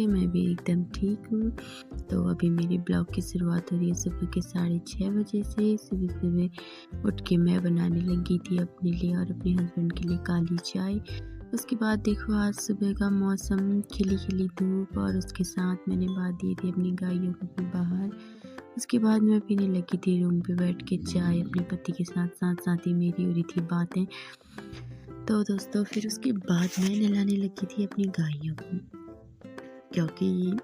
मैं भी एकदम ठीक हूँ। तो अभी मेरी ब्लॉग की शुरुआत हो रही है सुबह के 6:30 बजे से। सुबह उठ के मैं बनाने लगी थी अपने लिए और अपने हस्बैंड के लिए काली चाय। उसके बाद देखो आज सुबह का मौसम, खिली खिली धूप और उसके साथ मैंने बांध दिए थे अपनी गायों को भी बाहर। उसके बाद मैं पीने लगी थी रूम पे बैठ के चाय अपने पति के साथ। साथ साथ ही मेरी हो रही थी बातें। तो दोस्तों फिर उसके बाद मैं नहलाने लगी थी अपनी गायों को, क्योंकि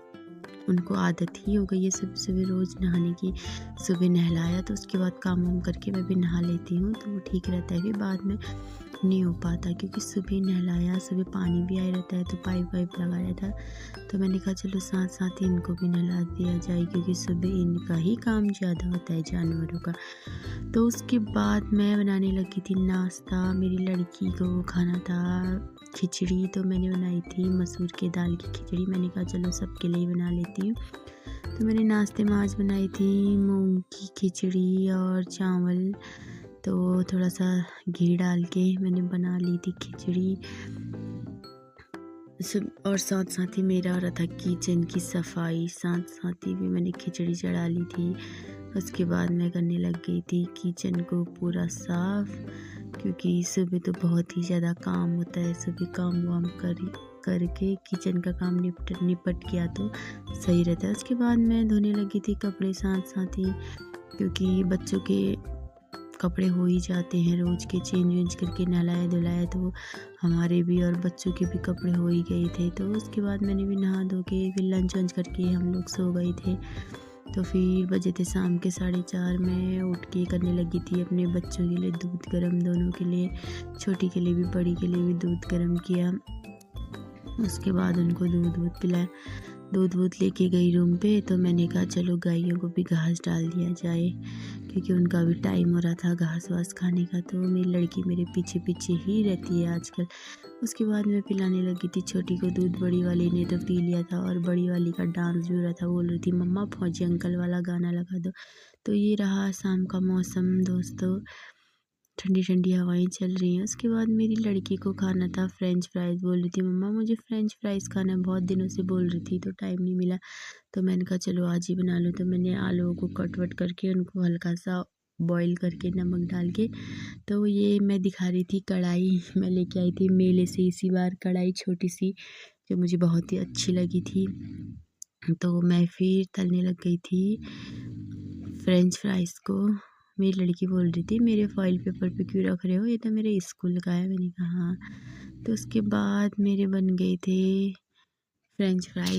उनको आदत ही हो गई है सुबह सुबह रोज़ नहाने की। सुबह नहलाया तो उसके बाद काम वाम करके मैं भी नहा लेती हूँ, तो वो ठीक रहता है। फिर बाद में नहीं हो पाता क्योंकि सुबह नहलाया, सुबह पानी भी आया रहता है तो पाइप वाइप लगाया था। तो मैंने कहा चलो साथ साथ ही इनको भी नहला दिया जाए, क्योंकि सुबह इनका ही काम ज़्यादा होता है जानवरों का। तो उसके बाद मैं बनाने लगी थी नाश्ता। मेरी लड़की को खाना था खिचड़ी, तो मैंने बनाई थी मसूर की दाल की खिचड़ी। मैंने कहा चलो सबके लिए बना लेती हूँ। तो मैंने नाश्ते में आज बनाई थी मूंग की खिचड़ी और चावल। तो थोड़ा सा घी डाल के मैंने बना ली थी खिचड़ी। और साथ साथ ही मेरा हो रहा था किचन की सफाई, साथ साथ ही भी मैंने खिचड़ी चढ़ा ली थी। उसके बाद मैं करने लग गई थी किचन को पूरा साफ़, क्योंकि सुबह तो बहुत ही ज़्यादा काम होता है। सुबह काम वाम करके किचन का काम निपट गया तो सही रहता है। उसके बाद मैं धोने लगी थी कपड़े साथ साथ ही, क्योंकि बच्चों के कपड़े हो ही जाते हैं रोज़ के, चेंज वेंज करके नहलाया धुलाया तो हमारे भी और बच्चों के भी कपड़े हो ही गए थे। तो उसके बाद मैंने भी नहा धो के फिर लंच वंच करके हम लोग सो गए थे। तो फिर बजे थे शाम के 4:30। मैं उठ के करने लगी थी अपने बच्चों के लिए दूध गर्म, दोनों के लिए, छोटी के लिए भी बड़ी के लिए भी दूध गर्म किया। उसके बाद उनको दूध वूध पिलाया, दूध वूध लेके गई रूम पे। तो मैंने कहा चलो गायों को भी घास डाल दिया जाए, क्योंकि उनका भी टाइम हो रहा था घास वास खाने का। तो मेरी लड़की मेरे पीछे पीछे ही रहती है आजकल। उसके बाद मैं पिलाने लगी थी छोटी को दूध। बड़ी वाली ने तो पी लिया था और बड़ी वाली का डांस भी हो रहा था, बोल रही थी मम्मा फौजी अंकल वाला गाना लगा दो। तो ये रहा शाम का मौसम दोस्तों, ठंडी ठंडी हवाएं चल रही हैं। उसके बाद मेरी लड़की को खाना था फ्रेंच फ्राइज़। बोल रही थी मम्मा मुझे फ्रेंच फ्राइज़ खाना है, बहुत दिनों से बोल रही थी तो टाइम नहीं मिला। तो मैंने कहा चलो आज ही बना लो। तो मैंने आलूओं को कट वट करके उनको हल्का सा बॉईल करके नमक डाल के, तो ये मैं दिखा रही थी कढ़ाई मैं लेके आई थी मेले से इसी बार, कढ़ाई छोटी सी जो मुझे बहुत ही अच्छी लगी थी। तो मैं फिर तलने लग गई थी फ्रेंच फ्राइज़ को। मेरी लड़की बोल रही थी मेरे फॉइल पेपर पे क्यों रख रहे हो, ये तो मेरे स्कूल का है। मैंने कहा हाँ। तो उसके बाद मेरे बन गए थे फ्रेंच फ्राइज़